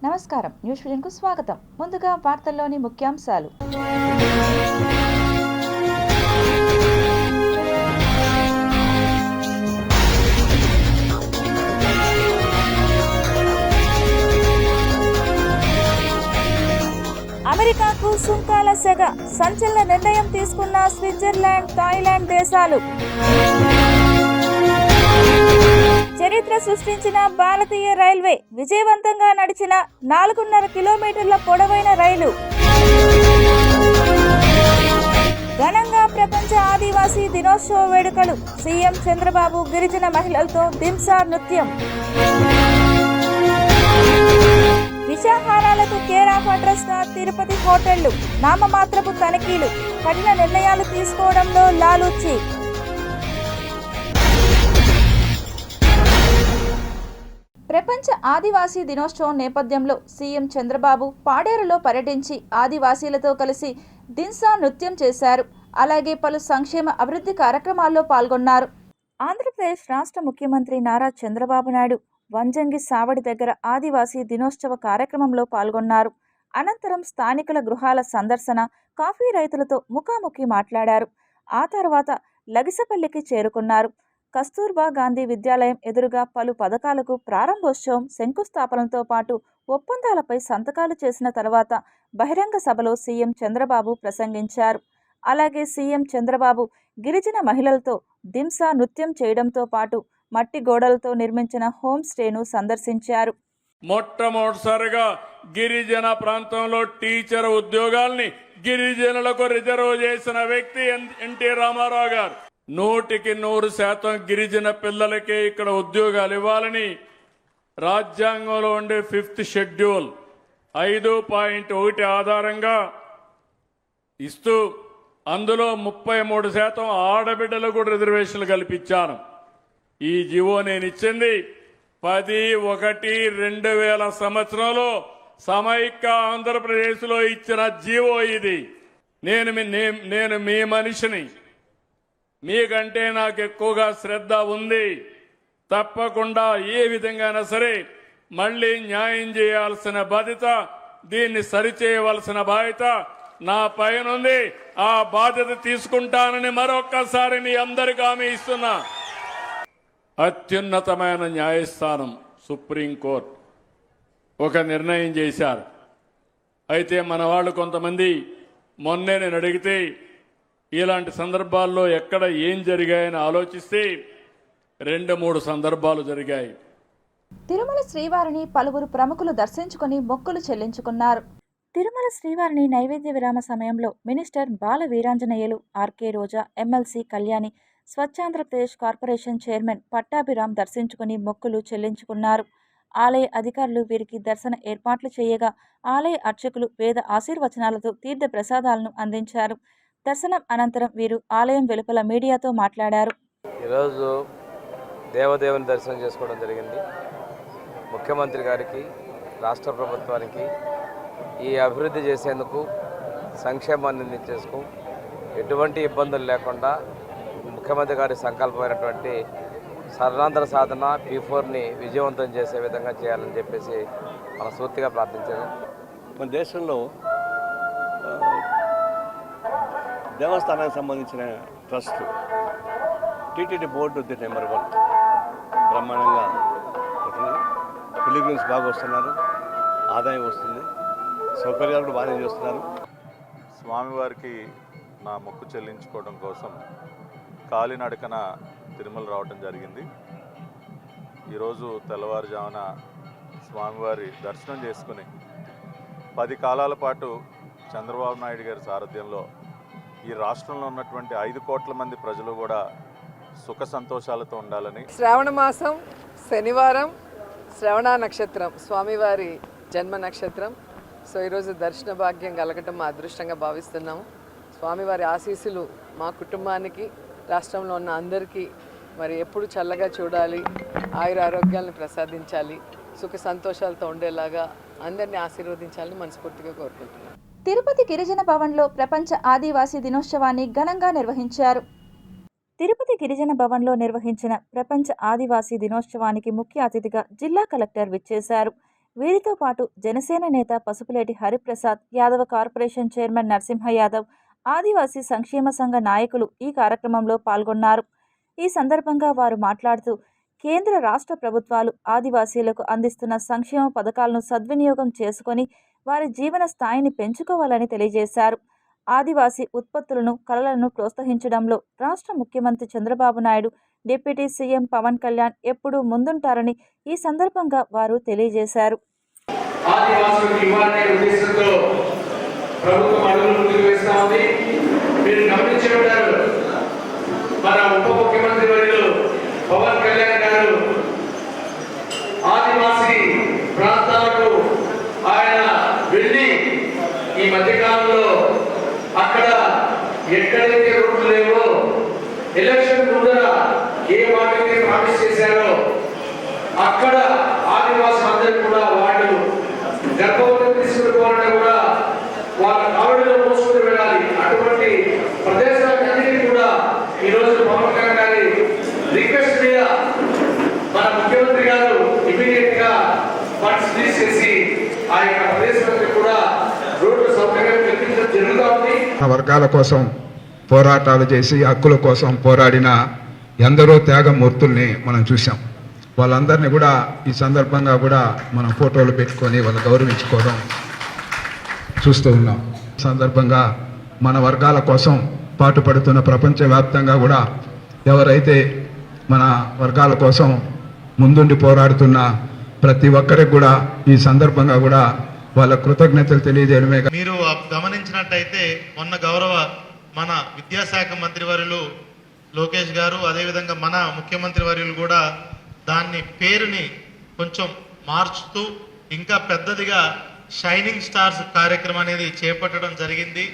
నమస్కారం, న్యూస్ విజన్కు స్వాగతం. ముందుగా వార్తల్లోని ముఖ్యాంశాలు. అమెరికాకు సుంకాల సెగ, సంచలన నిర్ణయం తీసుకున్న స్విట్జర్లాండ్, థాయిలాండ్ దేశాలు. చరిత్ర సృష్టించిన భారతీయ రైల్వే, విజయవంతంగా నడిచిన 4.5 కిలోమీటర్ల పొడవైన రైలు. ఘనంగా ప్రపంచ ఆదివాసీ దినోత్సవ వేడుకలు, సీఎం చంద్రబాబు గిరిజన మహిళలతో దింసా నృత్యం. విషాహారాలకు కేర్ ఆఫ్ అడ్రస్ గా తిరుపతి హోటళ్లు, నామమాత్రపు తనిఖీలు, కఠిన నిర్ణయాలు తీసుకోవడంలో లాలూచి. ప్రపంచ ఆదివాసీ దినోత్సవం నేపథ్యంలో సీఎం చంద్రబాబు పాడేరులో పర్యటించి ఆదివాసీలతో కలిసి దింసా నృత్యం చేశారు. అలాగే పలు సంక్షేమ అభివృద్ధి కార్యక్రమాల్లో పాల్గొన్నారు. ఆంధ్రప్రదేశ్ రాష్ట్ర ముఖ్యమంత్రి నారా చంద్రబాబు నాయుడు వంజంగి సావడి దగ్గర ఆదివాసీ దినోత్సవ కార్యక్రమంలో పాల్గొన్నారు. అనంతరం స్థానికుల గృహాల సందర్శన, కాఫీ రైతులతో ముఖాముఖి మాట్లాడారు. ఆ తర్వాత లగిసపల్లికి చేరుకున్నారు. కస్తూర్బా గాంధీ విద్యాలయం ఎదురుగా పలు పథకాలకు ప్రారంభోత్సవం, శంకుస్థాపనలతో పాటు ఒప్పందాలపై సంతకాలు చేసిన తర్వాత బహిరంగ సభలో సీఎం చంద్రబాబు ప్రసంగించారు. అలాగే సీఎం చంద్రబాబు గిరిజన మహిళలతో దింసా నృత్యం చేయడంతో పాటు మట్టి గోడలతో నిర్మించిన హోమ్ స్టేను సందర్శించారు. మొట్టమొదటిసారిగా గిరిజన ప్రాంతంలో టీచర్ ఉద్యోగాల్ని గిరిజనులకు రిజర్వ్ చేసిన వ్యక్తి ఎన్టీ రామారావు గారు. 100% గిరిజన పిల్లలకే ఇక్కడ ఉద్యోగాలు ఇవ్వాలని రాజ్యాంగంలో ఉండే 5th షెడ్యూల్ 5.1 ఆధారంగా ఇస్తూ అందులో 33% ఆడబిడ్డలకు కూడా రిజర్వేషన్లు కల్పించాను. ఈ జీవో నేను ఇచ్చింది 10/1/2000 సంవత్సరంలో సమైక్య ఆంధ్రప్రదేశ్లో ఇచ్చిన జీవో ఇది. నేను మీ మనిషిని, మీకంటే నాకు ఎక్కువగా శ్రద్ధ ఉంది. తప్పకుండా ఏ విధంగానైనా సరే మళ్ళీ న్యాయం చేయాల్సిన బాధ్యత, దీన్ని సరిచేయవలసిన బాధ్యత నా పైన ఉంది. ఆ బాధ్యత తీసుకుంటానని మరొక్కసారి మీ అందరికీ హామీ ఇస్తున్నా. అత్యున్నతమైన న్యాయస్థానం సుప్రీంకోర్టు ఒక నిర్ణయం చేశారు. అయితే మన వాళ్ళు కొంతమంది మొన్నే నేను అడిగితే ఇలాంటి సందర్భాల్లో ఎక్కడ ఏం జరిగాయని ఆలోచిస్తే 2-3 సందర్భాలు జరిగాయి. తిరుమల శ్రీవారిని పలువురు ప్రముఖులు దర్శించుకుని మొక్కులు చెల్లించుకున్నారు. తిరుమల శ్రీవారిని నైవేద్య విరామ సమయంలో మినిస్టర్ బాల వీరాంజనేయులు, ఆర్కే రోజా, MLC Kalyani, స్వచ్ఛాంధ్రప్రదేశ్ corporation chairman Pattabhiram దర్శించుకుని మొక్కులు చెల్లించుకున్నారు. ఆలయ అధికారులు వీరికి దర్శన ఏర్పాట్లు చేయగా ఆలయ అర్చకులు వేద ఆశీర్వచనాలతో తీర్థ ప్రసాదాలను అందించారు. దర్శనం అనంతరం వీరు ఆలయం వెలుపల మీడియాతో మాట్లాడారు. ఈరోజు దేవదేవుని దర్శనం చేసుకోవడం జరిగింది. ముఖ్యమంత్రి గారికి, రాష్ట్ర ప్రభుత్వానికి ఈ అభివృద్ధి చేసేందుకు, సంక్షేమాన్ని అందించేందుకు ఎటువంటి ఇబ్బందులు లేకుండా ముఖ్యమంత్రి గారి సంకల్పమైనటువంటి సర్వాంధ్ర సాధన P4ని విజయవంతం చేసే విధంగా చేయాలని చెప్పేసి మనస్ఫూర్తిగా ప్రార్థించాను. మన దేశంలో దేవస్థానానికి సంబంధించిన ట్రస్ట్ టీటీడీ బోర్డు నెంబర్ 1 బ్రహ్మాండంగా పిలిగ్రిమ్స్ బాగా వస్తున్నారు, ఆదాయం వస్తుంది, సౌకర్యాలు కూడా బాగానే చేస్తున్నారు. స్వామివారికి నా మొక్కు చెల్లించుకోవడం కోసం కాలినడకన తిరుమల రావడం జరిగింది. ఈరోజు తెల్లవారుజామున స్వామివారి దర్శనం చేసుకుని 10 కాలాల పాటు చంద్రబాబు నాయుడు గారి సారథ్యంలో ఈ రాష్ట్రంలో ఉన్నటువంటి 5 కోట్ల మంది ప్రజలు కూడా సుఖ సంతోషాలతో ఉండాలని. శ్రావణ మాసం శనివారం, శ్రవణ నక్షత్రం స్వామివారి జన్మ నక్షత్రం. సో ఈరోజు దర్శన భాగ్యం కలగటం మా అదృష్టంగా భావిస్తున్నాము. స్వామివారి ఆశీస్సులు మా కుటుంబానికి, రాష్ట్రంలో ఉన్న అందరికీ మరి ఎప్పుడు చల్లగా చూడాలి, ఆయుర ఆరోగ్యాలను ప్రసాదించాలి, సుఖ సంతోషాలతో ఉండేలాగా అందరినీ ఆశీర్వదించాలని మనస్ఫూర్తిగా కోరుకుంటున్నాను. తిరుపతి గిరిజన భవన్లో ప్రపంచ ఆదివాసీ దినోత్సవాన్ని ఘనంగా నిర్వహించారు. తిరుపతి గిరిజన భవన్లో నిర్వహించిన ప్రపంచ ఆదివాసీ దినోత్సవానికి ముఖ్య అతిథిగా జిల్లా కలెక్టర్ విచ్చేశారు. వీరితో పాటు జనసేన నేత పసుపులేటి హరిప్రసాద్, యాదవ కార్పొరేషన్ చైర్మన్ నరసింహ యాదవ్, ఆదివాసీ సంక్షేమ సంఘ నాయకులు ఈ కార్యక్రమంలో పాల్గొన్నారు. ఈ సందర్భంగా వారు మాట్లాడుతూ కేంద్ర రాష్ట్ర ప్రభుత్వాలు ఆదివాసీలకు అందిస్తున్న సంక్షేమ పథకాలను సద్వినియోగం చేసుకొని వారి జీవన స్థాయిని పెంచుకోవాలని తెలియజేశారు. ఆదివాసీ ఉత్పత్తులను, కళలను ప్రోత్సహించడంలో రాష్ట్ర ముఖ్యమంత్రి చంద్రబాబు నాయుడు, డిప్యూటీ సీఎం పవన్ కళ్యాణ్ ఎప్పుడూ ముందుంటారని ఈ సందర్భంగా వారు తెలియజేశారు. ఆదివాసులకు ఇవ్వాలనే ఉద్దేశంతో ప్రభుత్వం అడుగులు ముందుకు వేస్తా ఉంది. మీరు గమనించి ఉంటారు, మన ఉప ముఖ్యమంత్రి వర్యులు పవన్ కళ్యాణ్ గారు ఆదివాసీ ప్రాంతాలకు ఆయన వెళ్ళి ఈ మధ్యకాలంలో అక్కడ ఎక్కడైతే రోడ్లు లేవో ఎలక్షన్ ముందర ఏ వాటిని ప్రామిస్ చేశారో అక్కడ ఆదివాసులందరూ కూడా వాళ్ళు గర్భవతి తీసుకుపోవాలని కూడా వాళ్ళ కావడిలో మోసుకుని వెళ్ళాలి. అటువంటి ప్రదేశాలన్నింటినీ కూడా ఈరోజు పవన్ కళ్యాణ్ గారి రిక్వెస్ట్ మీద మన ముఖ్యమంత్రి గారు ఇమీడియట్ గా ఫండ్స్ తీసేసి ఆ యొక్క ప్రదేశాలకు కూడా రోడ్డు సౌకర్యం కల్పించడం జరుగుతూ ఉంది. వర్గాల కోసం పోరాటాలు చేసి హక్కుల కోసం పోరాడిన ఎందరో త్యాగమూర్తుల్ని మనం చూసాం. వాళ్ళందరినీ కూడా ఈ సందర్భంగా కూడా మనం ఫోటోలు పెట్టుకొని వాళ్ళు గౌరవించుకోవడం చూస్తూ ఉన్నాం. సందర్భంగా మన వర్గాల కోసం పాటుపడుతున్న ప్రపంచవ్యాప్తంగా కూడా ఎవరైతే మన వర్గాల కోసం ముందుండి పోరాడుతున్న ప్రతి ఒక్కరికి కూడా ఈ సందర్భంగా కూడా వాళ్ళ కృతజ్ఞతలు తెలియజేయడమే. మీరు గమనించినట్టయితే మొన్న గౌరవ మన విద్యాశాఖ మంత్రివర్యులు లోకేష్ గారు, అదేవిధంగా మన ముఖ్యమంత్రి వర్యులు కూడా దాన్ని పేరుని కొంచెం మార్చుతూ ఇంకా పెద్దదిగా షైనింగ్ స్టార్స్ కార్యక్రమం అనేది చేపట్టడం జరిగింది.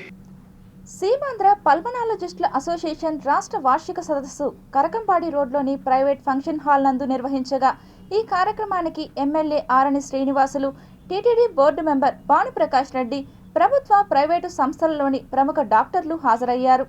సీమాంధ్ర పల్మనాలజిస్టుల అసోసియేషన్ రాష్ట్ర వార్షిక సదస్సు కరకంపాడి రోడ్లోని ప్రైవేట్ ఫంక్షన్ హాల్ నందు నిర్వహించగా ఈ కార్యక్రమానికి MLA Arani Srinivasulu, TTD board member Bhanuprakash Reddy, ప్రభుత్వ, ప్రైవేటు సంస్థలలోని ప్రముఖ డాక్టర్లు హాజరయ్యారు.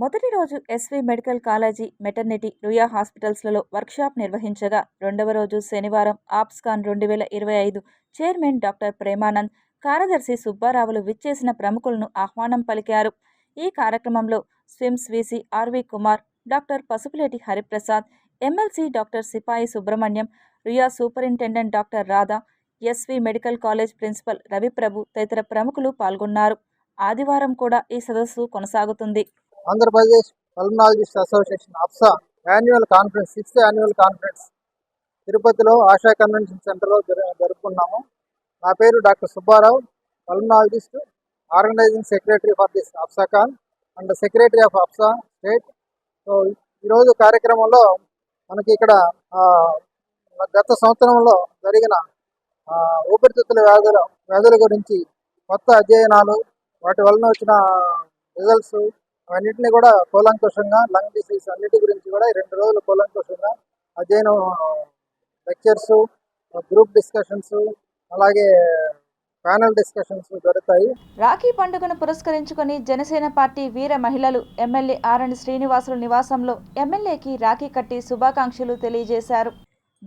మొదటి రోజు SV medical college, maternity, Ruia హాస్పిటల్స్లలో వర్క్షాప్ నిర్వహించగా రెండవ రోజు శనివారం ఆప్స్కాన్ 2025 చైర్మన్ డాక్టర్ ప్రేమానంద్, కార్యదర్శి సుబ్బారావులు విచ్చేసిన ప్రముఖులను ఆహ్వానం పలికారు. ఈ కార్యక్రమంలో SVIMS VC RV Kumar, doctor Pasupuleti Hariprasad, MLC doctor Sipai Subrahmanyam, Ruia superintendent doctor Radha, SV medical college principal Raviprabhu తదితర ప్రముఖులు పాల్గొన్నారు. ఆదివారం కూడా ఈ సదస్సు కొనసాగుతుంది. Andhra Pradesh pulmonologist association APSA annual conference, 6th annual conference తిరుపతిలో ఆశా కన్వెన్షన్ సెంటర్లో జరుపుకున్నాము. నా పేరు doctor Subbarao, pulmonologist, organising secretary for this APSACON and secretary of APSA state. So ఈరోజు కార్యక్రమంలో మనకి ఇక్కడ గత సంవత్సరంలో జరిగిన ఊపిరితిత్తుల వ్యాధుల గురించి కొత్త అధ్యయనాలు, వాటి వలన వచ్చిన రిజల్ట్స్ అవన్నింటినీ కూడా కూలంకుషంగా, లంగ్ డిసీజ్ అన్నిటి గురించి కూడా 2 రోజులు కూలంకుషంగా అధ్యయనం, లెక్చర్స్, గ్రూప్ డిస్కషన్స్, అలాగే ప్యానల్ డిస్కషన్స్ జరుగుతాయి. రాఖీ పండుగను పురస్కరించుకొని జనసేన పార్టీ వీర మహిళలు ఎమ్మెల్యే ఆరణి శ్రీనివాసులు నివాసంలో ఎమ్మెల్యేకి రాఖీ కట్టి శుభాకాంక్షలు తెలియజేశారు.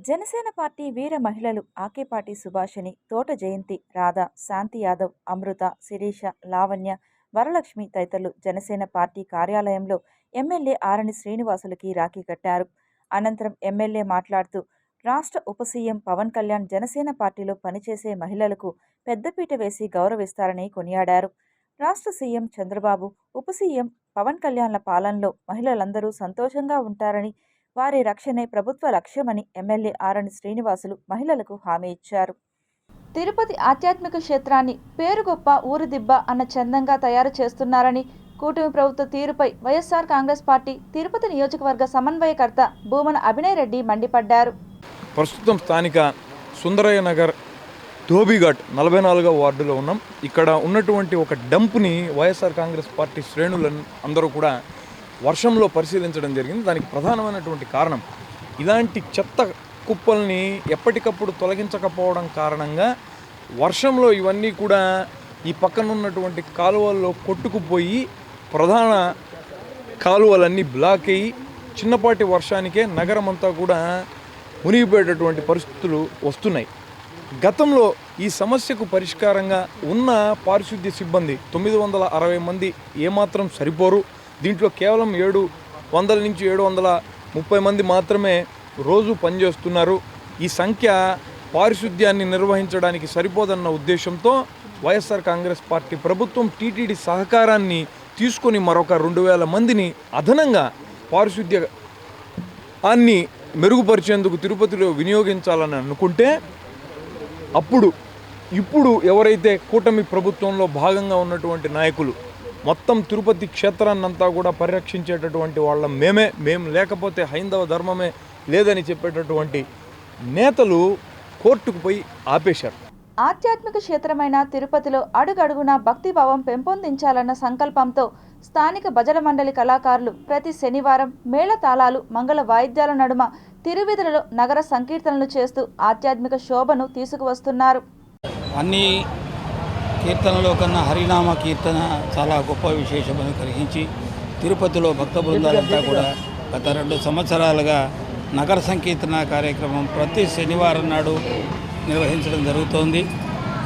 జనసేన పార్టీ వీర మహిళలు ఆకేపాటి సుభాషిణి, తోట జయంతి, రాధా, శాంతి యాదవ్, అమృత, శిరీష, లావణ్య, వరలక్ష్మి తదితరులు జనసేన పార్టీ కార్యాలయంలో ఎమ్మెల్యే ఆరణి శ్రీనివాసులకి రాఖీ కట్టారు. అనంతరం ఎమ్మెల్యే మాట్లాడుతూ రాష్ట్ర ఉప సీఎం పవన్ కళ్యాణ్ జనసేన పార్టీలో పనిచేసే మహిళలకు పెద్దపీట వేసి గౌరవిస్తారని కొనియాడారు. రాష్ట్ర సీఎం చంద్రబాబు, ఉప సీఎం పవన్ కళ్యాణ్ల పాలనలో మహిళలందరూ సంతోషంగా ఉంటారని, వారి రక్షణే ప్రభుత్వ లక్ష్యమని ఎమ్మెల్యే ఆరణి శ్రీనివాసులు మహిళలకు హామీ ఇచ్చారు. తిరుపతి ఆధ్యాత్మిక క్షేత్రాన్ని పేరు గొప్ప ఊరు దిబ్బ అన్న చందంగా తయారు చేస్తున్నారని, కూటమి ప్రభుత్వ తీరుపై వైఎస్ఆర్ కాంగ్రెస్ పార్టీ తిరుపతి నియోజకవర్గ సమన్వయకర్త భూమన అభినయ్ రెడ్డి మండిపడ్డారు. ప్రస్తుతం స్థానిక సుందరయ్య నగర్ ధోబీఘాట్ 44వ వార్డులో ఉన్నాం. ఇక్కడ ఉన్నటువంటి ఒక డంప్ని వైఎస్ఆర్ కాంగ్రెస్ పార్టీ శ్రేణులను అందరూ కూడా వర్షంలో పరిశీలించడం జరిగింది. దానికి ప్రధానమైనటువంటి కారణం ఇలాంటి చెత్త కుప్పల్ని ఎప్పటికప్పుడు తొలగించకపోవడం కారణంగా వర్షంలో ఇవన్నీ కూడా ఈ పక్కన ఉన్నటువంటి కాలువల్లో కొట్టుకుపోయి ప్రధాన కాలువలన్నీ బ్లాక్ అయ్యి చిన్నపాటి వర్షానికే నగరం అంతా కూడా మునిగిపోయేటటువంటి పరిస్థితులు వస్తున్నాయి. గతంలో ఈ సమస్యకు పరిష్కారంగా ఉన్న పారిశుద్ధ్య సిబ్బంది 960 మంది ఏమాత్రం సరిపోరు. దీంట్లో కేవలం 700 నుంచి 730 మంది మాత్రమే రోజు పనిచేస్తున్నారు. ఈ సంఖ్య పారిశుద్ధ్యాన్ని నిర్వహించడానికి సరిపోదన్న ఉద్దేశంతో వైఎస్ఆర్ కాంగ్రెస్ పార్టీ ప్రభుత్వం టీటీడీ సహకారాన్ని తీసుకొని మరొక 2000 మందిని అదనంగా పారిశుద్ధ్యాన్ని మెరుగుపరిచేందుకు తిరుపతిలో వినియోగించాలని అనుకుంటే ఇప్పుడు ఎవరైతే కూటమి ప్రభుత్వంలో భాగంగా ఉన్నటువంటి నాయకులు మొత్తం తిరుపతి క్షేత్రాన్నంతా కూడా పరిరక్షించేటటువంటి వాళ్ళ మేము లేకపోతే హైందవ ధర్మమే లేదని చెప్పేటటువంటి నేతలు కోర్టుకు పోయి ఆపేశారు. ఆధ్యాత్మిక క్షేత్రమైన తిరుపతిలో అడుగడుగునా భక్తిభావం పెంపొందించాలన్న సంకల్పంతో స్థానిక భజన మండలి కళాకారులు ప్రతి శనివారం మేళతాళాలు మంగళ వాయిద్యాల నడుమ తిరువీధులలో నగర సంకీర్తనలు చేస్తూ ఆధ్యాత్మిక శోభను తీసుకువస్తున్నారు. అన్ని కీర్తనలో కన్నా హరినామ కీర్తన చాలా గొప్ప విశేషమని కలిగించి తిరుపతిలో భక్త బృందాలంతా కూడా గత 2 సంవత్సరాలుగా నగర సంకీర్తన కార్యక్రమం ప్రతి శనివారం నాడు నిర్వహించడం జరుగుతోంది.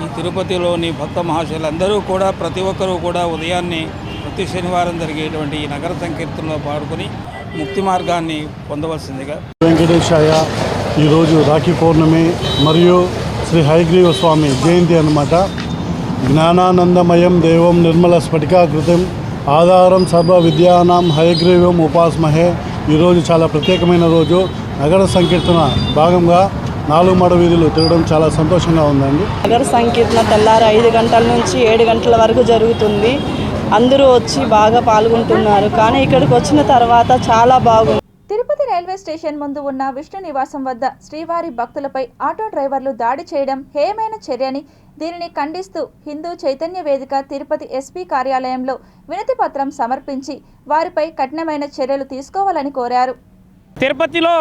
ఈ తిరుపతిలోని భక్త మహాశయులందరూ కూడా ప్రతి ఒక్కరూ కూడా ఉదయాన్నే ప్రతి శనివారం జరిగేటువంటి ఈ నగర సంకీర్తనలో పాల్గొని ముక్తి మార్గాన్ని పొందవలసిందిగా. వెంకటేశాయ ఈరోజు రాఖీ పౌర్ణమి మరియు శ్రీ హయగ్రీవ స్వామి జయంతి అన్నమాట. జ్ఞానానందమయం దేవం నిర్మల స్ఫటికాకృతం ఆధారం సర్వ విద్యానాం హయగ్రీవం ఉపాస్మహే. ఈరోజు చాలా ప్రత్యేకమైన రోజు. నగర సంకీర్తన భాగంగా 4 మాడ వీధులు తిరగడం చాలా సంతోషంగా ఉందండి. నగర సంకీర్తన తెల్లారి 5 గంటల నుంచి 7 గంటల వరకు జరుగుతుంది. అందరూ వచ్చి బాగా పాల్గొంటున్నారు. కానీ ఇక్కడికి వచ్చిన తర్వాత చాలా బాగుంది. తిరుపతి రైల్వే స్టేషన్ ముందు ఉన్న విష్ణు నివాసం వద్ద శ్రీవారి భక్తులపై ఆటో డ్రైవర్లు దాడి చేయడం హేయమైన చర్యని, దీనిని ఖండిస్తూ హిందూ చైతన్య వేదిక తిరుపతి ఎస్పీ కార్యాలయంలో వినతి పత్రం సమర్పించి వారిపై కఠినమైన చర్యలు తీసుకోవాలని కోరారు. తిరుపతిలో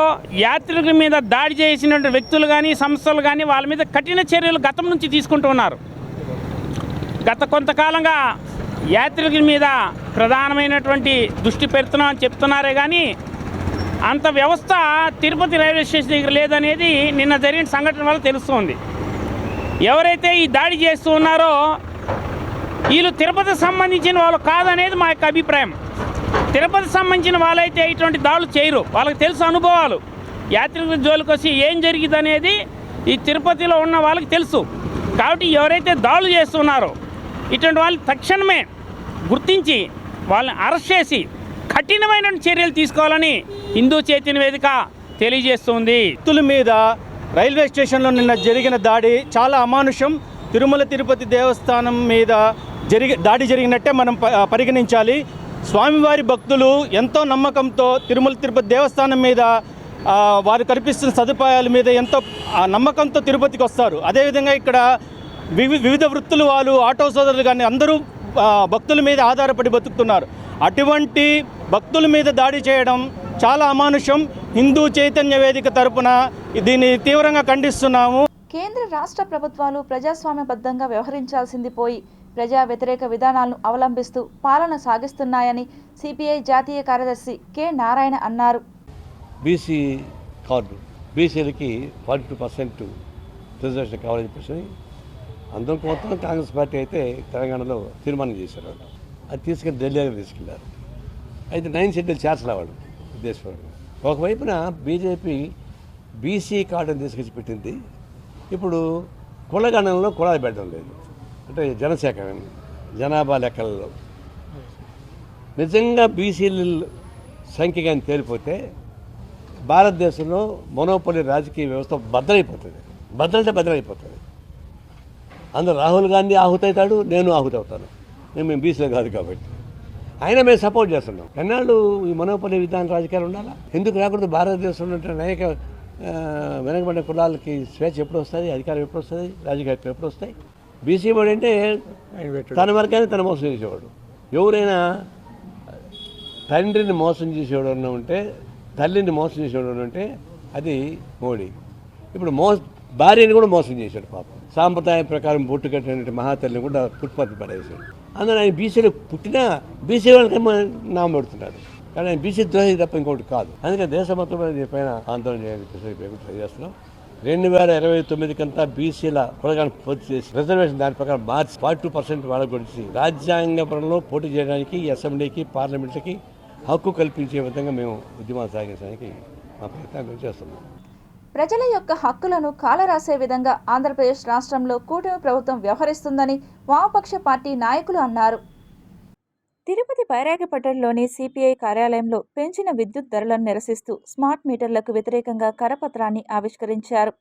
యాత్రికుల మీద దాడి చేసినటువంటి వ్యక్తులు కానీ సంస్థలు కానీ వాళ్ళ మీద కఠిన చర్యలు గతం నుంచి తీసుకుంటూ ఉన్నారు. గత కొంతకాలంగా యాత్రికుల మీద ప్రధానమైనటువంటి దృష్టి పెడుతున్నామని చెప్తున్నారే కానీ అంత వ్యవస్థ తిరుపతి రైల్వే స్టేషన్ దగ్గర లేదనేది నిన్న జరిగిన సంఘటన వల్ల తెలుస్తోంది. ఎవరైతే ఈ దాడి చేస్తూ ఉన్నారో వీళ్ళు తిరుపతికి సంబంధించిన వాళ్ళు కాదనేది మా యొక్క అభిప్రాయం. తిరుపతికి సంబంధించిన వాళ్ళైతే ఇటువంటి దాడులు చేయరు. వాళ్ళకి తెలుసు అనుభవాలు. యాత్రికుల జోలికి వచ్చి ఏం జరిగింది అనేది ఈ తిరుపతిలో ఉన్న వాళ్ళకి తెలుసు. కాబట్టి ఎవరైతే దాడులు చేస్తున్నారో ఇటువంటి వాళ్ళు తక్షణమే గుర్తించి వాళ్ళని అరెస్ట్ చేసి కఠినమైన చర్యలు తీసుకోవాలని హిందూ చైతన్య వేదిక తెలియజేస్తుంది. వ్యక్తుల మీద రైల్వే స్టేషన్లో నిన్న జరిగిన దాడి చాలా అమానుషం. తిరుమల తిరుపతి దేవస్థానం మీద దాడి జరిగినట్టే మనం పరిగణించాలి. స్వామివారి భక్తులు ఎంతో నమ్మకంతో తిరుమల తిరుపతి దేవస్థానం మీద వారు కల్పిస్తున్న సదుపాయాల మీద ఎంతో నమ్మకంతో తిరుపతికి వస్తారు. అదేవిధంగా ఇక్కడ వివిధ వృత్తులు వాళ్ళు ఆటో సోదరులు కానీ అందరూ భక్తుల మీద ఆధారపడి బతుకుతున్నారు. అటువంటి భక్తుల మీద దాడి చేయడం చాలా అమానుషం. హిందూ చైతన్య వేదిక తరపున దీన్ని తీవ్రంగా ఖండిస్తున్నాము. కేంద్ర రాష్ట్ర ప్రభుత్వాలు ప్రజాస్వామ్యబద్ధంగా వ్యవహరించాల్సింది పోయి ప్రజా వ్యతిరేక విధానాలను అవలంబిస్తూ పాలన సాగిస్తున్నాయని సిపిఐ జాతీయ కార్యదర్శి కె నారాయణ అన్నారు. బీసీ కార్డు బీసీలకి 42% రిజర్వేషన్ కావాలని చెప్పేసి అందరం మొత్తం కాంగ్రెస్ పార్టీ అయితే తెలంగాణలో తీర్మానం చేశారు. అది తీసుకెళ్ళి ఢిల్లీలో తీసుకెళ్లారు. అయితే 9 షెడ్యూల్ చేర్చలేవాడు ఉద్దేశపూర్వకంగా. ఒకవైపున బీజేపీ బీసీ కార్డును తీసుకొచ్చి పెట్టింది. ఇప్పుడు కులగణనలో కులాలు పెట్టడం లేదు. అంటే జనసేకరణ జనాభా లెక్కలలో నిజంగా బీసీల సంఖ్య కానీ తేలిపోతే భారతదేశంలో మొనోపొలి రాజకీయ వ్యవస్థ బద్దలైపోతుంది. అందులో రాహుల్ గాంధీ ఆహుతవుతాడు, నేను ఆహుతవుతాను. మేము బీసీలో కాదు కాబట్టి అయినా మేము సపోర్ట్ చేస్తున్నాం. ఎన్నాళ్ళు ఈ మొనోపొలి విధాన రాజకీయాలు ఉండాలా? ఎందుకు రాకూడదు? భారతదేశంలో అనేక వెనకబడిన కులాలకి స్వేచ్ఛ ఎప్పుడు వస్తుంది, అధికారం ఎప్పుడు వస్తుంది, రాజకీయాలు ఎప్పుడు వస్తాయి? బీసీ వాడు అంటే తన వరకైనా తను మోసం చేసేవాడు. ఎవరైనా తండ్రిని మోసం చేసేవాడు ఉంటే, తల్లిని మోసం చేసేవాడు ఉంటే అది మోడీ. ఇప్పుడు భార్యని కూడా మోసం చేశాడు పాపం. సాంప్రదాయం ప్రకారం బొట్టు కట్టిన మహాతల్లిని కూడా పుట్టుపత్తి పడేసాడు. అందులో ఆయన బీసీలో పుట్టినా బీసీ వాళ్ళకి నామం పెడుతున్నాడు. కానీ ఆయన బీసీ ద్రోహి తప్ప ఇంకోటి కాదు. అందుకని దేశ మొత్తం పైన ఆందోళన చేయాలని ట్రై చేస్తున్నాం. 2029 కంతా బీసీల కులగాన్ని పూర్తి చేసి రిజర్వేషన్ దాని ప్రకారం మార్చి 42% వాళ్ళ గురించి రాజ్యాంగపరంలో పోటీ చేయడానికి అసెంబ్లీకి పార్లమెంట్కి హక్కు కల్పించే విధంగా మేము ఉద్యమాలు సాగించడానికి మా ప్రయత్నం చేస్తున్నాం. ప్రజల యొక్క హక్కులను కాలరాసే విధంగా ఆంధ్రప్రదేశ్ రాష్ట్రంలో కూటమి ప్రభుత్వం వ్యవహరిస్తుందని వామపక్ష పార్టీ నాయకులు అన్నారు. తిరుపతి బైరాగిపట్టణంలోని సిపిఐ కార్యాలయంలో పెంచిన విద్యుత్ ధరలను నిరసిస్తూ స్మార్ట్ మీటర్లకు వ్యతిరేకంగా కరపత్రాన్ని ఆవిష్కరించారు.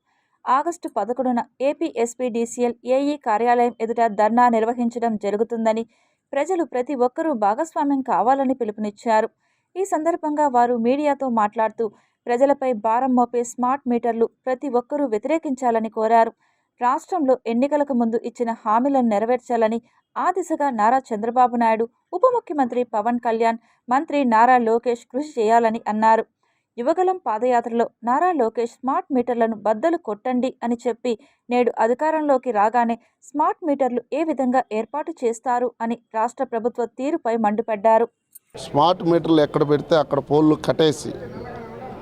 ఆగస్టు 11న ఏపీ ఎస్పీడీసీఎల్ ఏఈ కార్యాలయం ఎదుట ధర్నా నిర్వహించడం జరుగుతుందని, ప్రజలు ప్రతి ఒక్కరూ భాగస్వామ్యం కావాలని పిలుపునిచ్చారు. ఈ సందర్భంగా వారు మీడియాతో మాట్లాడుతూ ప్రజలపై భారం మోపే స్మార్ట్ మీటర్లు ప్రతి ఒక్కరూ వ్యతిరేకించాలని కోరారు. రాష్ట్రంలో ఎన్నికలకు ముందు ఇచ్చిన హామీలను నెరవేర్చాలని, ఆ దిశగా నారా చంద్రబాబు నాయుడు, ఉప ముఖ్యమంత్రి పవన్ కళ్యాణ్, మంత్రి నారా లోకేష్ కృషి చేయాలని అన్నారు. యువగలం పాదయాత్రలో నారా లోకేష్ స్మార్ట్ మీటర్లను బద్దలు కొట్టండి అని చెప్పి నేడు అధికారంలోకి రాగానే స్మార్ట్ మీటర్లు ఏ విధంగా ఏర్పాటు చేస్తారు అని రాష్ట్ర ప్రభుత్వ తీరుపై మండిపడ్డారు. స్మార్ట్ మీటర్లు ఎక్కడ పెడితే అక్కడ పోల్లు కట్టేసి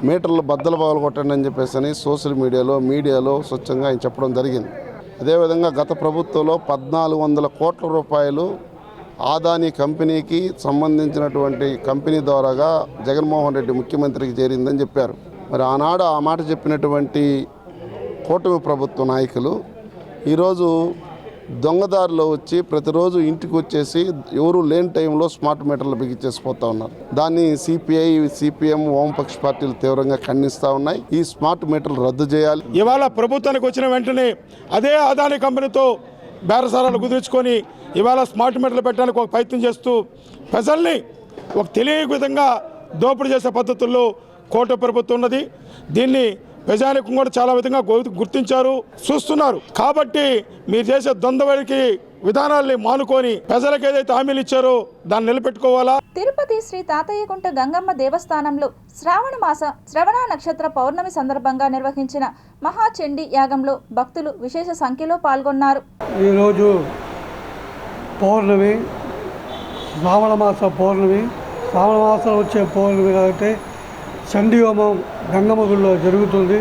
మీటర్లు బద్దలు పగలు కొట్టండి అని చెప్పేసి సోషల్ మీడియాలో స్వచ్ఛంగా ఆయన చెప్పడం జరిగింది. అదేవిధంగా గత ప్రభుత్వంలో 1400 కోట్ల రూపాయలు ఆదాని కంపెనీకి సంబంధించినటువంటి కంపెనీ ద్వారాగా జగన్మోహన్ రెడ్డి ముఖ్యమంత్రికి చేరిందని చెప్పారు. మరి ఆనాడు ఆ మాట చెప్పినటువంటి కూటమి ప్రభుత్వ నాయకులు ఈరోజు దొంగదారిలో వచ్చి ప్రతిరోజు ఇంటికి వచ్చేసి ఎవరు లేని టైంలో స్మార్ట్ మీటర్లు బిగించేసిపోతూ ఉన్నారు. దాన్ని సిపిఐ, సిపిఎం, వామపక్ష పార్టీలు తీవ్రంగా ఖండిస్తూ ఉన్నాయి. ఈ స్మార్ట్ మీటర్లు రద్దు చేయాలి. ఇవాళ ప్రభుత్వానికి వచ్చిన వెంటనే అదే అదాని కంపెనీతో బేరసారాలు కుదుర్చుకొని ఇవాళ స్మార్ట్ మీటర్లు పెట్టడానికి ఒక ప్రయత్నం చేస్తూ ప్రజల్ని ఒక తెలియని విధంగా దోపిడీ చేసే పద్ధతుల్లో కూటమి ప్రభుత్వం ఉన్నది. దీన్ని ప్రజానికం కూడా చాలా విధంగా గుర్తించారు, చూస్తున్నారు. కాబట్టి మీరు చేసే ద్వంద్వకి విధానాల్ని మానుకొని ప్రజలకు ఏదైతే హామీలు ఇచ్చారో దాన్ని నిలబెట్టుకోవాలా. తిరుపతి శ్రీ తాతయ్యకుంట గంగమ్మ దేవస్థానంలో శ్రవణ నక్షత్ర పౌర్ణమి సందర్భంగా నిర్వహించిన మహాచండీ యాగంలో భక్తులు విశేష సంఖ్యలో పాల్గొన్నారు. ఈరోజు పౌర్ణమి, శ్రావణ మాసం వచ్చే పౌర్ణమి కాబట్టి చండీ హోమం గంగమ్మ గుడిలో జరుగుతుంది.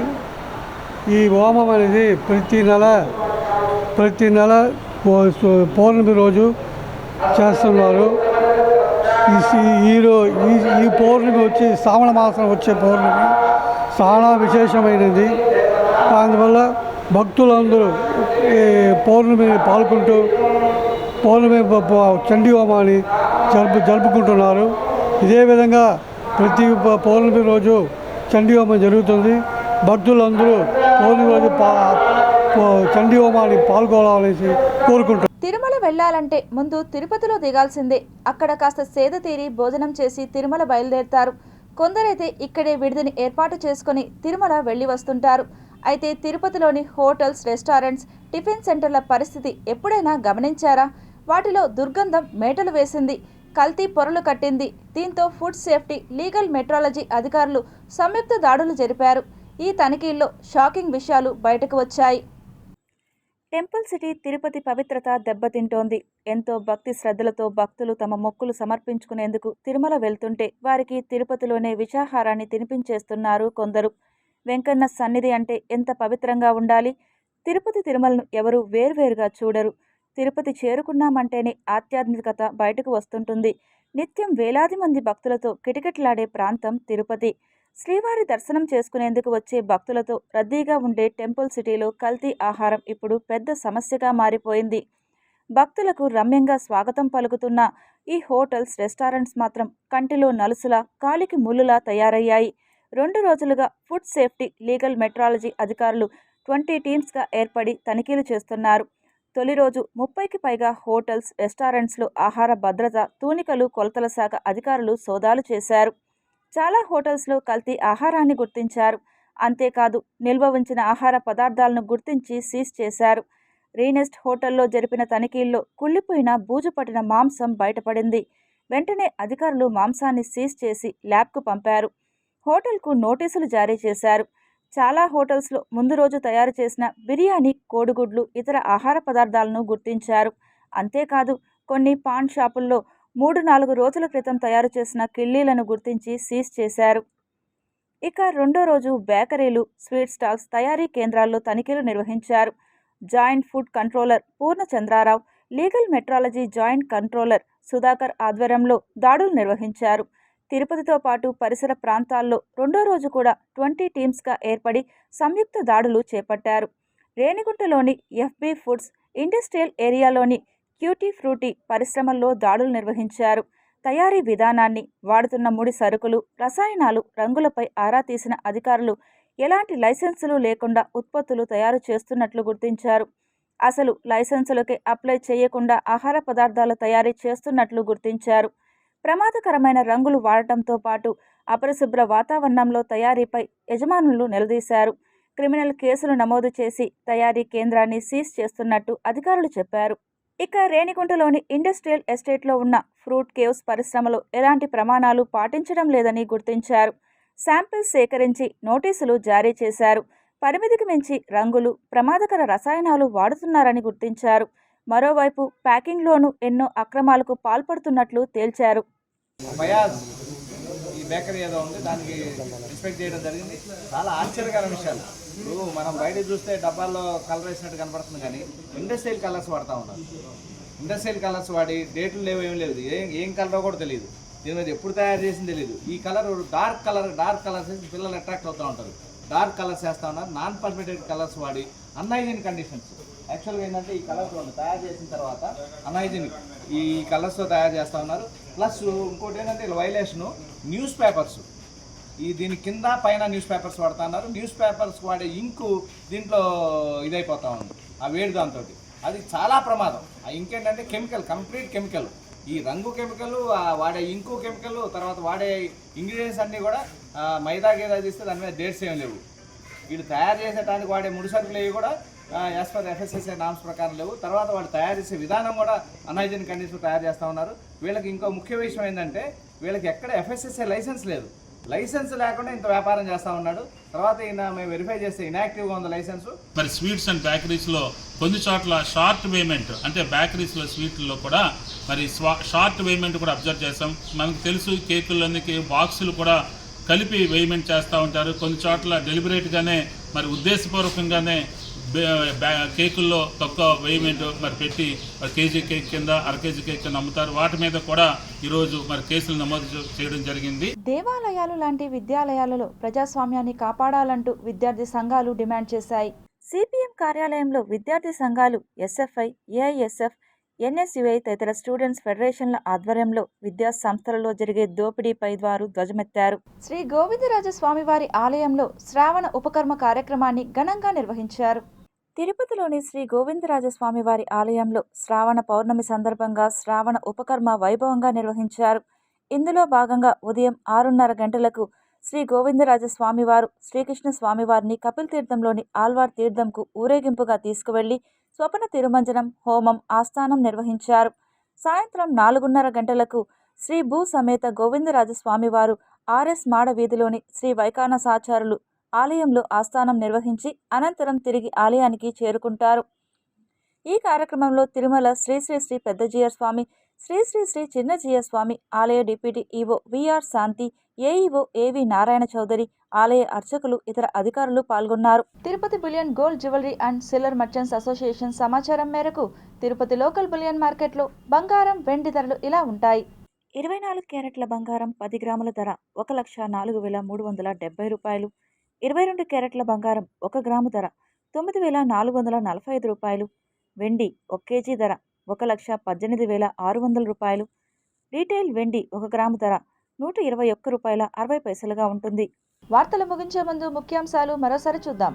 ఈ హోమం అనేది ప్రతి నెల పౌర్ణమి రోజు చేస్తున్నారు. ఈ పౌర్ణమి వచ్చి శ్రావణ మాసం వచ్చే పౌర్ణమి చాలా విశేషమైనది. అందువల్ల భక్తులందరూ పౌర్ణమిని పాల్గొంటూ పౌర్ణమి చండీ హోమాన్ని జరుపుకుంటున్నారు. ఇదే విధంగా ప్రతి పౌర్ణమి రోజు చండీ హోమం జరుగుతుంది. భక్తులందరూ పౌర్ణమి రోజు చండీ హోమాన్ని పాల్గొనాలనేసి కోరుకుంటారు. తిరుమల వెళ్లాలంటే ముందు తిరుపతిలో దిగాల్సిందే. అక్కడ కాస్త సేద తీరి భోజనం చేసి తిరుమల బయలుదేరుతారు. కొందరైతే ఇక్కడే విడిదిని ఏర్పాటు చేసుకుని తిరుమల వెళ్లి వస్తుంటారు. అయితే తిరుపతిలోని హోటల్స్, రెస్టారెంట్స్, టిఫిన్ సెంటర్ల పరిస్థితి ఎప్పుడైనా గమనించారా? వాటిలో దుర్గంధం మేటలు వేసింది, కల్తీ పొరలు కట్టింది. దీంతో ఫుడ్ సేఫ్టీ, లీగల్ మెట్రాలజీ అధికారులు సంయుక్త దాడులు జరిపారు. ఈ తనిఖీల్లో షాకింగ్ విషయాలు బయటకు వచ్చాయి. టెంపుల్ సిటీ తిరుపతి పవిత్రత దెబ్బతింటోంది. ఎంతో భక్తి శ్రద్ధలతో భక్తులు తమ మొక్కులు సమర్పించుకునేందుకు తిరుమల వెళ్తుంటే వారికి తిరుపతిలోనే విషాహారాన్ని తినిపించేస్తున్నారు కొందరు. వెంకన్న సన్నిధి అంటే ఎంత పవిత్రంగా ఉండాలి? తిరుపతి తిరుమలను ఎవరూ వేర్వేరుగా చూడరు. తిరుపతి చేరుకున్నామంటేనే ఆధ్యాత్మికత బయటకు వస్తుంటుంది. నిత్యం వేలాది మంది భక్తులతో కిటకిటలాడే ప్రాంతం తిరుపతి. శ్రీవారి దర్శనం చేసుకునేందుకు వచ్చే భక్తులతో రద్దీగా ఉండే టెంపుల్ సిటీలో కల్తీ ఆహారం ఇప్పుడు పెద్ద సమస్యగా మారిపోయింది. భక్తులకు రమ్యంగా స్వాగతం పలుకుతున్న ఈ హోటల్స్, రెస్టారెంట్స్ మాత్రం కంటిలో నలుసులా, కాలికి ముళ్ళులా తయారయ్యాయి. 2 రోజులుగా ఫుడ్ సేఫ్టీ, లీగల్ మెట్రాలజీ అధికారులు 20 టీమ్స్గా ఏర్పడి తనిఖీలు చేస్తున్నారు. తొలి రోజు 30కి పైగా హోటల్స్, రెస్టారెంట్స్లో ఆహార భద్రత, తూనికలు, కొలతల శాఖ అధికారులు సోదాలు చేశారు. చాలా హోటల్స్లో కల్తీ ఆహారాన్ని గుర్తించారు. అంతేకాదు నిల్వ ఉంచిన ఆహార పదార్థాలను గుర్తించి సీజ్ చేశారు. రీనెస్ట్ హోటల్లో జరిపిన తనిఖీల్లో కుళ్ళిపోయిన బూజు పట్టిన మాంసం బయటపడింది. వెంటనే అధికారులు మాంసాన్ని సీజ్ చేసి ల్యాబ్కు పంపారు. హోటల్కు నోటీసులు జారీ చేశారు. చాలా హోటల్స్లో ముందు రోజు తయారు చేసిన బిర్యానీ, కోడిగుడ్లు, ఇతర ఆహార పదార్థాలను గుర్తించారు. అంతేకాదు కొన్ని పాన్ షాపుల్లో 3-4 రోజుల క్రితం తయారు చేసిన కిళ్ళీలను గుర్తించి సీజ్ చేశారు. ఇక రెండో రోజు బేకరీలు, స్వీట్ స్టాల్స్ తయారీ కేంద్రాల్లో తనిఖీలు నిర్వహించారు. Joint food controller Purnachandrarao, legal metrology joint controller Sudhakar ఆధ్వర్యంలో దాడులు నిర్వహించారు. తిరుపతితో పాటు పరిసర ప్రాంతాల్లో రెండో రోజు కూడా 20 టీమ్స్గా ఏర్పడి సంయుక్త దాడులు చేపట్టారు. రేణిగుంటలోని FB ఫుడ్స్ ఇండస్ట్రియల్ ఏరియాలోని క్యూటీ ఫ్రూటీ పరిశ్రమల్లో దాడులు నిర్వహించారు. తయారీ విధానాన్ని, వాడుతున్న ముడి సరుకులు, రసాయనాలు, రంగులపై ఆరా తీసిన అధికారులు ఎలాంటి లైసెన్సులు లేకుండా ఉత్పత్తులు తయారు చేస్తున్నట్లు గుర్తించారు. అసలు లైసెన్సులకే అప్లై చేయకుండా ఆహార పదార్థాల తయారీ చేస్తున్నట్లు గుర్తించారు. ప్రమాదకరమైన రంగులు వాడటంతో పాటు అపరిశుభ్ర వాతావరణంలో తయారీపై యజమానులు నిలదీశారు. క్రిమినల్ కేసులు నమోదు చేసి తయారీ కేంద్రాన్ని సీజ్ చేస్తున్నట్టు అధికారులు చెప్పారు. ఇక రేణిగుంటలోని ఇండస్ట్రియల్ ఎస్టేట్లో ఉన్న ఫ్రూట్ కేవ్స్ పరిశ్రమలో ఎలాంటి ప్రమాణాలు పాటించడం లేదని గుర్తించారు. శాంపిల్స్ సేకరించి నోటీసులు జారీ చేశారు. పరిమితికి మించి రంగులు, ప్రమాదకర రసాయనాలు వాడుతున్నారని గుర్తించారు. మరోవైపు ప్యాకింగ్లోనూ ఎన్నో అక్రమాలకు పాల్పడుతున్నట్లు తేల్చారు. ఈ బేకరీ ఏదో ఉంది, దానికి ఇన్స్పెక్ట్ చేయడం జరిగింది. చాలా ఆశ్చర్యకర విషయాలు. ఇప్పుడు మనం బయట చూస్తే డబ్బాల్లో కలర్ వేసినట్టు కనపడుతుంది, కానీ ఇండస్ట్రియల్ కలర్స్ వాడుతూ ఉన్నారు. ఇండస్ట్రియల్ కలర్స్ వాడి డేట్లు లేవు, ఏం లేదు, ఏం కలరో కూడా తెలియదు. దీని మీద ఎప్పుడు తయారు చేసింది తెలియదు. ఈ కలర్ డార్క్ కలర్స్ వేసి పిల్లలు అట్రాక్ట్ అవుతూ ఉంటారు. డార్క్ కలర్స్ వేస్తూ ఉన్నారు. నాన్ పర్మిటెడ్ కలర్స్ వాడి అన్హైజీనిక్ కండిషన్స్. యాక్చువల్గా ఏంటంటే ఈ కలర్స్ తయారు చేసిన తర్వాత అన్హైజీనిక్ ఈ కలర్స్తో తయారు చేస్తూ ఉన్నారు. ప్లస్ ఇంకోటి ఏంటంటే వైలేషను న్యూస్ పేపర్స్, దీని కింద పైన న్యూస్ పేపర్స్ వాడుతూ ఉన్నారు. న్యూస్ పేపర్స్ వాడే ఇంకు దీంట్లో ఇదైపోతూ ఉంది ఆ వేడి దాంతో. అది చాలా ప్రమాదం. ఆ ఇంక్ ఏంటంటే కెమికల్, కంప్లీట్ కెమికల్. ఈ రంగు కెమికల్, వాడే ఇంకు కెమికల్, తర్వాత వాడే ఇంగ్రీడియంట్స్ అన్నీ కూడా మైదా గీదా తీస్తే దాని మీద డేట్స్ ఏం లేవు. వీళ్ళు తయారు చేసేటానికి వాడే ముడి సరుకులు అవి కూడా యాజ్ పర్ FSSAI నామ్స్ ప్రకారం లేవు. తర్వాత వాళ్ళు తయారు చేసే విధానం కూడా అన్హైజీనిక్ కండిషన్లో తయారు చేస్తూ ఉన్నారు. వీళ్ళకి ఇంకో ముఖ్య విషయం ఏంటంటే వీళ్ళకి ఎక్కడ FSSAI లైసెన్స్ లేదు. లైసెన్స్ లేకుండా ఇంత వ్యాపారం చేస్తూ ఉన్నాడు. తర్వాత మేము వెరిఫై చేస్తే ఇన్యాక్టివ్గా ఉంది లైసెన్స్. మరి స్వీట్స్ అండ్ బేకరీస్లో కొన్ని చోట్ల షార్ట్ పేమెంట్, అంటే బేకరీస్లో స్వీట్లలో కూడా మరి షార్ట్ పేమెంట్ కూడా అబ్జర్వ్ చేస్తాం. మనకు తెలుసు కేకులకి బాక్సులు కూడా కలిపి పేమెంట్ చేస్తూ ఉంటారు. కొన్ని చోట్ల డెలిబరేట్గానే మరి ఉద్దేశపూర్వకంగానే కేకుల్లో తక్కువ పేమెంట్ మరి పెట్టి కేజీ కేక్ కింద, అర కేజీ కేక్ కింద అమ్ముతారు. వాటి మీద కూడా ఈరోజు మరి కేసులు నమోదు చేయడం జరిగింది. దేవాలయాలు లాంటి విద్యాలయాలలో ప్రజాస్వామ్యాన్ని కాపాడాలంటూ విద్యార్థి సంఘాలు డిమాండ్ చేశాయి. CPM కార్యాలయంలో విద్యార్థి సంఘాలు SFI, AISF, NSUI తదితర స్టూడెంట్స్ ఫెడరేషన్ల ఆధ్వర్యంలో విద్యా సంస్థలలో జరిగే దోపిడీపై వారు ధ్వజమెత్తారు. శ్రీ గోవిందరాజస్వామివారి ఆలయంలో శ్రావణ ఉపకర్మ కార్యక్రమాన్ని ఘనంగా నిర్వహించారు. తిరుపతిలోని శ్రీ గోవిందరాజస్వామివారి ఆలయంలో శ్రావణ పౌర్ణమి సందర్భంగా శ్రావణ ఉపకర్మ వైభవంగా నిర్వహించారు. ఇందులో భాగంగా ఉదయం 6:30 గంటలకు శ్రీ గోవిందరాజస్వామివారు శ్రీకృష్ణ స్వామివారిని కపిల్ తీర్థంలోని ఆల్వార్ తీర్థంకు ఊరేగింపుగా తీసుకువెళ్లి స్వపన తిరుమంజనం, హోమం, ఆస్థానం నిర్వహించారు. సాయంత్రం 4:30 గంటలకు శ్రీ భూ సమేత గోవిందరాజస్వామివారు RS మాడ వీధిలోని శ్రీ వైకానసాచారులు ఆలయంలో ఆస్థానం నిర్వహించి అనంతరం తిరిగి ఆలయానికి చేరుకుంటారు. ఈ కార్యక్రమంలో తిరుమల శ్రీ శ్రీ శ్రీ పెద్దజీయర్ స్వామి, శ్రీ శ్రీ శ్రీ చిన్నజీయర్ స్వామి ఆలయ deputy EO VR Shanti, AEO AV Narayana Chowdary, ఆలయ అర్చకులు, ఇతర అధికారులు పాల్గొన్నారు. Tirupati bullion gold jewellery and silver merchants association సమాచారం మేరకు తిరుపతి లోకల్ బులియన్ మార్కెట్లో బంగారం, వెండి ధరలు ఇలా ఉంటాయి. 24 క్యారెట్ల బంగారం 10 గ్రాముల ధర 1,04,370 రూపాయలు. 22 క్యారెట్ల బంగారం 1 గ్రాము ధర 9,445 రూపాయలు. వెండి 1 కేజీ ధర 1,18,600 రూపాయలు. రీటైల్ వెండి 1 గ్రాము ధర 121 రూపాయల 60 పైసలుగా ఉంటుంది. వార్తలు ముగించే ముందు ముఖ్యాంశాలు మరోసారి చూద్దాం.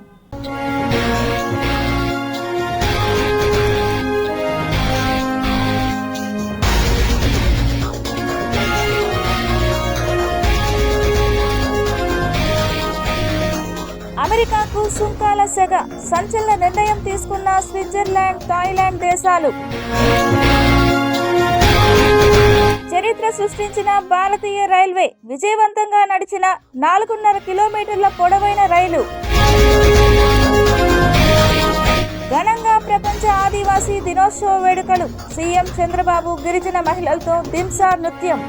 అమెరికాకు సుంకాల సెగ, సంచలన నిర్ణయం తీసుకున్న స్విట్జర్లాండ్, థాయిలాండ్ దేశాలు. చరిత్ర సృష్టించిన భారతీయ రైల్వే విజయవంతంగా నడిచిన 4.5 కిలోమీటర్ల పొడవైన రైలు. ఘనంగా ప్రపంచ ఆదివాసీ దినోత్సవ వేడుకలు. సీఎం చంద్రబాబు గిరిజన మహిళలతో దింసా నృత్యం.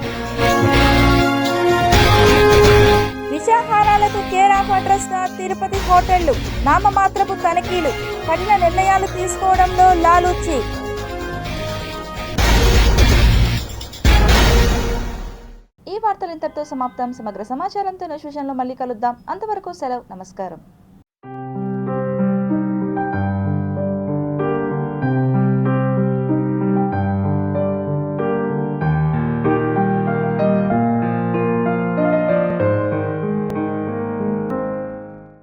అత్యాహారాలకు కేర్ ఆఫ్ అడ్రస్ గా తిరుపతి హోటళ్లు. నామమాత్రపు తనిఖీలు, కఠిన నిర్ణయాలు తీసుకోవడంలో లాలూచి. ఈ వార్తలు ఇంతటితో సమాప్తం. సమగ్ర సమాచారంతో నెక్స్ట్ విషయంలో మళ్ళీ కలుద్దాం. అంతవరకు సెలవు. నమస్కారం.